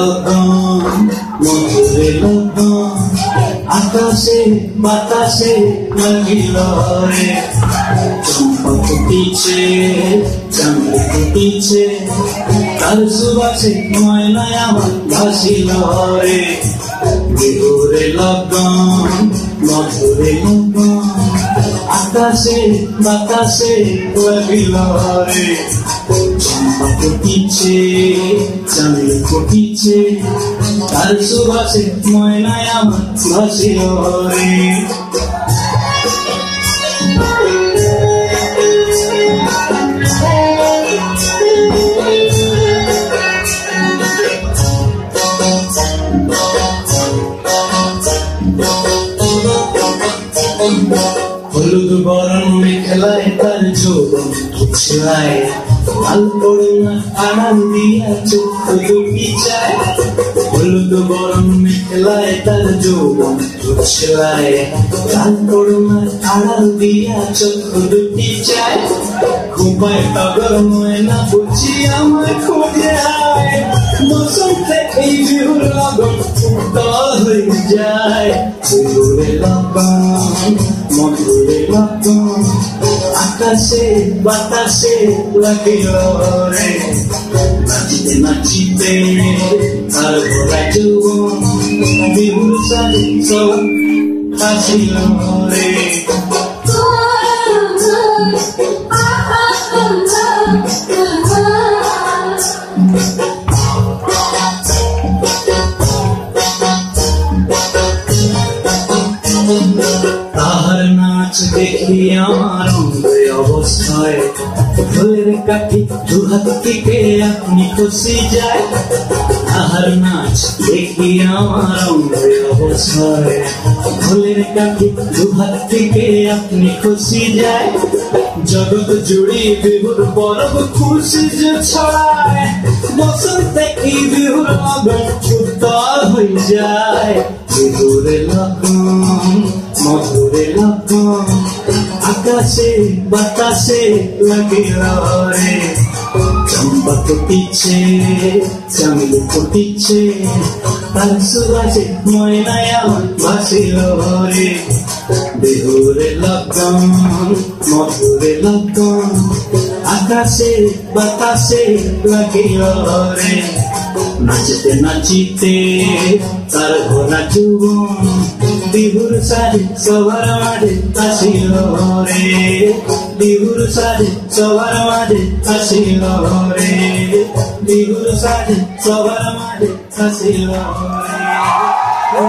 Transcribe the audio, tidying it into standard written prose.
লগন মধুরে লগন আকাশে বাতাসে লাগিল রে চম্পা ফুটিছে চাঁদ ফুটিছে তার সুবাসে ময়নায় আমার ভাসিল রে বিহুরে লগন মধুরে লগন আকাশে বাতাসে লাগিল রে চম্পা ফুটিছে চাঁদ ফুটিছে তার সুবাসে ময়নায় আমার ভাসিল রে হলুদ বরণ মেখলায় তার যৌবন উছলায় লাল করুণা আড়াল দিয়া চোখ দুটি চায় হলুদ বরণ মেখলায় তার যৌবন উছলায় লাল করুণা আড়াল দিয়া চোখ দুটি চায় খুপায় টগর ময়না বুঝি আমায় খুঁজে আয় মৌসুম থেকে বিহুর লগন উত্তর হয়ে যায় বিহুরে লগন মধুরে লগন আকাশে বাতাসে লাগিল রে নাচিতে নাচিতে তার ভরা যৌবন বিহুর সাজে সব হাসিল রে তাহার নাচ দেখি আমার অঙ্গে অবস্থায় ফুলের কাঠি দুহাত থেকে আপনি খুশি যায় তাহার নাচ দেখি আমার অঙ্গে অবস্থায় ফুলের কাঠি দুহাত থেকে আপনি খুশি যায় জগৎ জুড়ে বিহুর পরব খুশি যে ছড়ায় বসন্তে এই বিহুর লগন উত্তর হয়ে যায় বিহুরে লগন মধুরে লগন আকাশে বাতাসে লাগিল রে চম্পা ফুটিছে চাঁদ ফুটিছে তার সুবাসে ময়নায় আমার ভাসিল রে বিহুরে লগন মধুরে লগন আকাশে বাতাসে লাগিল রে নাচতে নাচিতে তার ঘোরা যৌবন বিহুর সাজে সবার মাঝে আসিল রে বিহুর সাজে সবার মাঝে আসিল রে বিহুর সাজে সবার মাঝে আসিল রে